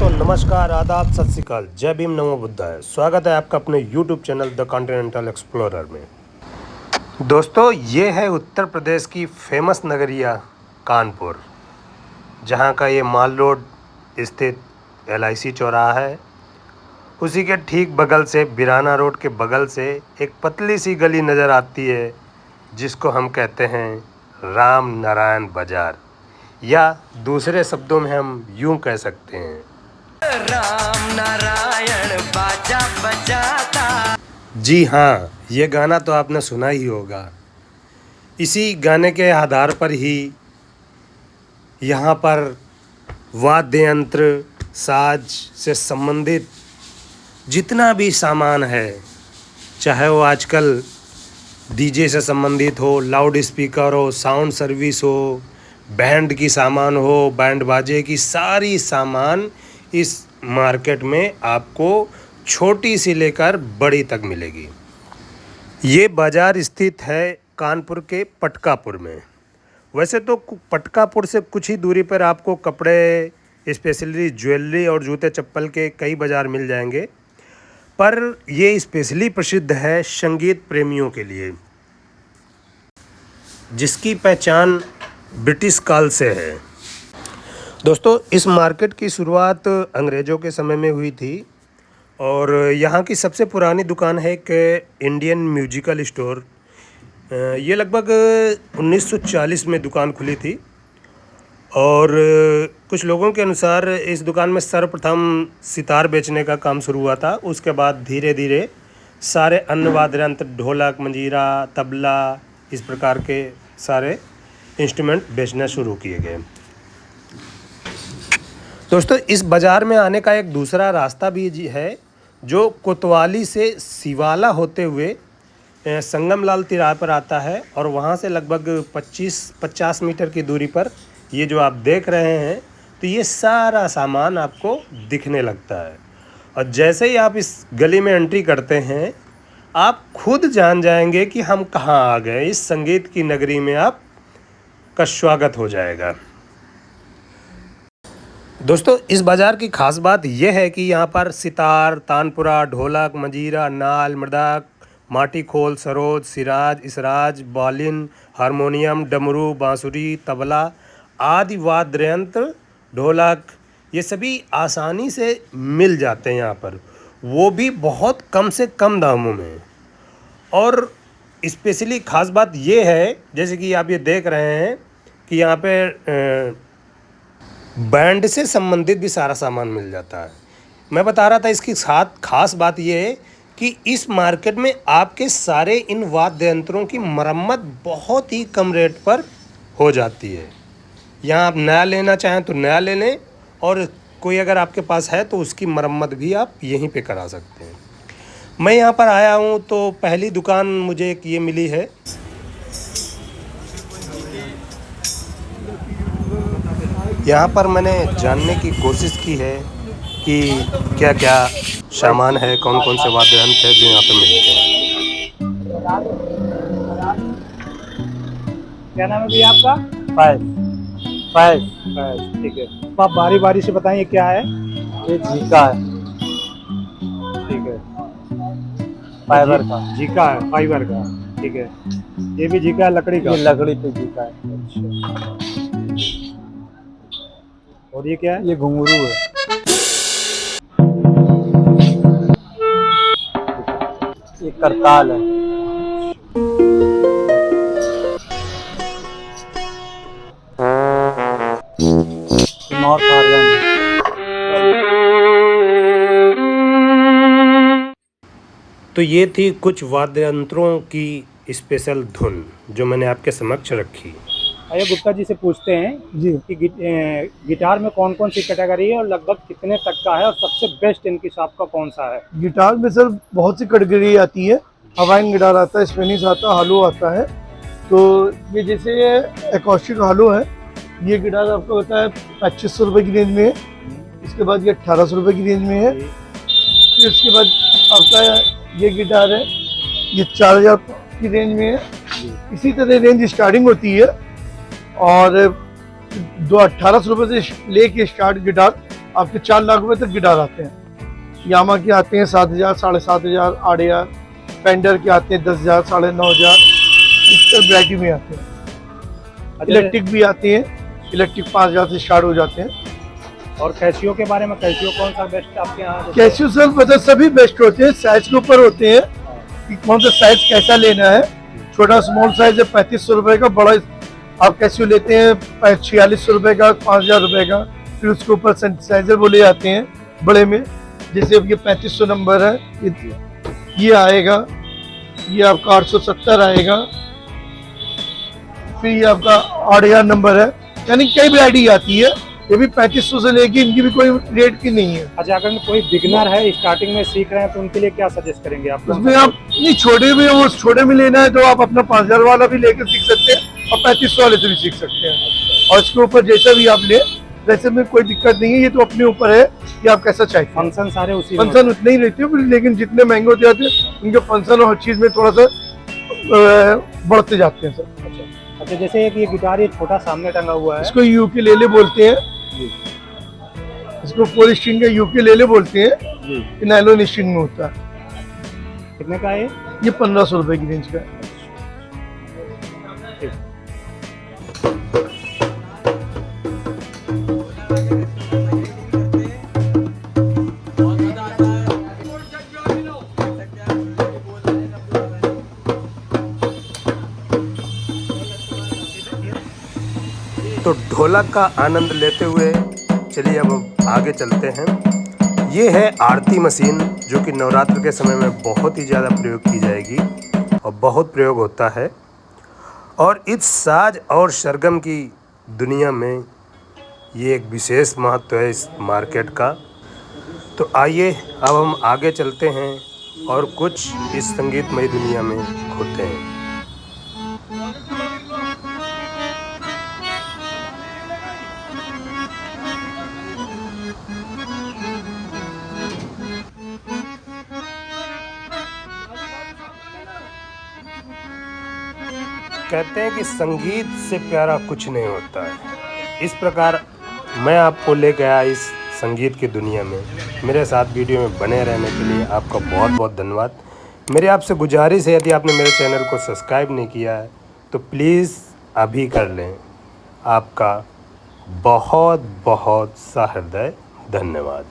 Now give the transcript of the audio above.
दोस्तों नमस्कार, आदाब, सत श्री अकाल, जय भीम, नमो बुद्धाय। स्वागत है आपका अपने YouTube channel the continental explorer में। दोस्तों ये है उत्तर प्रदेश की फेमस नगरिया कानपुर, जहां का ये माल रोड स्थित LIC चौराहा है। उसी के ठीक बगल से बिराना रोड के बगल से एक पतली सी गली नज़र आती है, जिसको हम कहते हैं राम नारायण बाज़ार, या दूसरे शब्दों में हम यूं कह सकते हैं, राम नारायण बाजा बजाता। जी हाँ, ये गाना तो आपने सुना ही होगा। इसी गाने के आधार पर ही यहाँ पर वाद्य यंत्र, साज से संबंधित जितना भी सामान है, चाहे वो आजकल DJ से संबंधित हो, लाउड स्पीकर हो, साउंड सर्विस हो, बैंड की सामान हो, बैंड बाजे की सारी सामान इस मार्केट में आपको छोटी सी लेकर बड़ी तक मिलेगी। ये बाज़ार स्थित है कानपुर के पटकापुर में। वैसे तो पटकापुर से कुछ ही दूरी पर आपको कपड़े, स्पेशली ज्वेलरी और जूते चप्पल के कई बाज़ार मिल जाएंगे, पर ये स्पेशली प्रसिद्ध है संगीत प्रेमियों के लिए, जिसकी पहचान ब्रिटिश काल से है। दोस्तों इस मार्केट की शुरुआत अंग्रेज़ों के समय में हुई थी और यहाँ की सबसे पुरानी दुकान है एक इंडियन म्यूजिकल स्टोर। ये लगभग 1940 में दुकान खुली थी और कुछ लोगों के अनुसार इस दुकान में सर्वप्रथम सितार बेचने का काम शुरू हुआ था। उसके बाद धीरे धीरे सारे अन्य वाद्य यंत्र, ढोलक, मंजीरा, तबला, इस प्रकार के सारे इंस्ट्रूमेंट बेचना शुरू किए गए। दोस्तों इस बाज़ार में आने का एक दूसरा रास्ता भी है, जो कोतवाली से सिवाला होते हुए संगम लाल तिराहे पर आता है और वहाँ से लगभग 50 मीटर की दूरी पर ये जो आप देख रहे हैं, तो ये सारा सामान आपको दिखने लगता है। और जैसे ही आप इस गली में एंट्री करते हैं, आप खुद जान जाएंगे कि हम कहाँ आ गए। इस संगीत की नगरी में आप का स्वागत हो जाएगा। दोस्तों इस बाज़ार की खास बात यह है कि यहाँ पर सितार, तानपुरा, ढोलक, मंजीरा, नाल, मृदंग, माटी खोल, सरोद, सिराज, इसराज, बालिन, हारमोनियम, डमरू, बांसुरी, तबला आदि वाद्य यंत्र, ढोलक, ये सभी आसानी से मिल जाते हैं यहाँ पर, वो भी बहुत कम से कम दामों में। और स्पेशली ख़ास बात ये है, जैसे कि आप ये देख रहे हैं कि यहाँ पे बैंड से संबंधित भी सारा सामान मिल जाता है। मैं बता रहा था इसकी साथ खास बात ये है कि इस मार्केट में आपके सारे इन वाद्य यंत्रों की मरम्मत बहुत ही कम रेट पर हो जाती है। यहाँ आप नया लेना चाहें तो नया ले लें, और कोई अगर आपके पास है तो उसकी मरम्मत भी आप यहीं पे करा सकते हैं। मैं यहाँ पर आया हूँ तो पहली दुकान मुझे एक ये मिली है। यहाँ पर मैंने जानने की कोशिश की है कि क्या क्या सामान है, कौन कौन से वाद्य यंत्र है जो यहाँ पे मिलते हैं। क्या नाम है भैया आपका? फैज, ठीक है। तो आप बारी बारी से बताएं ये क्या है? ये झीका है, ठीक है। फाइबर का। झीका है, फाइबर का, ठीक है। ये भी झीका है, लकड़ी का? ये लकड़ी पे झीका है। अच्छा। और ये क्या है? ये घुंघरू है। ये करताल है। नॉर्थ ऑर्गन है। तो ये थी कुछ वाद्य यंत्रों की स्पेशल धुन जो मैंने आपके समक्ष रखी। आइए गुप्ता जी से पूछते हैं जी कि गिटार में कौन कौन सी कैटेगरी है और लगभग कितने तक का है, और सबसे बेस्ट इनकी शॉप का कौन सा है? गिटार में सर बहुत सी कैटेगरी आती है। हवाइन गिटार आता है, स्पेनिश आता है, हालो आता है। तो ये जैसे एकॉस्टिक हालो है, ये गिटार आपको होता है 2500 रुपये की रेंज में है। इसके बाद ये 1800 रुपये की रेंज में है। फिर इसके बाद आपका ये गिटार है, ये 4000 की रेंज में है। इसी तरह रेंज स्टार्टिंग होती है और 1800 रुपये से लेके स्टार्ट गिटार आपके 4 लाख रुपए तक गिटार आते हैं। यामा के आते हैं 7,000, 7,500, 8,000। फेंडर के आते हैं 10,000, 9,500। इस वैरायटी में आते हैं। इलेक्ट्रिक भी आते हैं, इलेक्ट्रिक 5,000 से स्टार्ट हो जाते हैं। और कैसियो के बारे में, कैसियो कौन सा बेस्ट आपके यहाँ? कैसियो सर मतलब सभी बेस्ट होते हैं, साइज के ऊपर होते हैं कि कौन सा साइज कैसा लेना है। छोटा स्मॉल साइज है 3,500 रुपए का, बड़ा आप कैसियो लेते हैं 4,600 रुपए का, 5,000 रुपए का। फिर उसके ऊपर सेंसाइजर वो ले आते हैं बड़े में, जैसे अब ये 3,500 नंबर है, ये आएगा, ये आपका 870 आएगा। फिर ये आपका 8,000 नंबर है, यानी कई वैरायटी आती है। ये भी 3,500 से लेके इनकी भी कोई रेट की नहीं है। अच्छा, अगर कोई बिगनर है, स्टार्टिंग में सीख रहे हैं, तो उनके लिए क्या सजेस्ट करेंगे आप? उसमें आप नहीं, छोटे में, वो छोटे में लेना है तो आप अपना 5,000 वाला भी लेकर सीख सकते हैं और 3,500 वाले से भी सीख सकते हैं। और इसके ऊपर जैसा भी आप ले, वैसे में कोई दिक्कत नहीं है। ये तो अपने ऊपर है कि आप कैसा चाहिए। फंक्शन सारे उसी में फंक्शन उतने ही रहते हैं, लेकिन जितने महंगे होते जाते हैं उनके फंक्शन और हर चीज में थोड़ा सा बढ़ते जाते हैं सर। अच्छा, जैसे एक ये गिटार ये छोटा सामने टंगा हुआ है, इसको यूकेलेले बोलते हैं, इसको 4 स्ट्रिंग का यूकेलेले बोलते हैं। ये नायलॉन स्ट्रिंग में होता है। कितने का है? ये 1,500 रुपए की रेंज का है। तो ढोलक का आनंद लेते हुए चलिए अब आगे चलते हैं। ये है आरती मशीन, जो कि नवरात्र के समय में बहुत ही ज़्यादा प्रयोग की जाएगी और बहुत प्रयोग होता है। और इस साज और सरगम की दुनिया में ये एक विशेष महत्व है इस मार्केट का। तो आइए अब हम आगे चलते हैं और कुछ इस संगीतमय दुनिया में खोते हैं। कहते हैं कि संगीत से प्यारा कुछ नहीं होता है। इस प्रकार मैं आपको ले गया इस संगीत की दुनिया में। मेरे साथ वीडियो में बने रहने के लिए आपका बहुत बहुत धन्यवाद। मेरी आपसे गुजारिश है, यदि आपने मेरे चैनल को सब्सक्राइब नहीं किया है तो प्लीज़ अभी कर लें। आपका बहुत बहुत सहृदय धन्यवाद।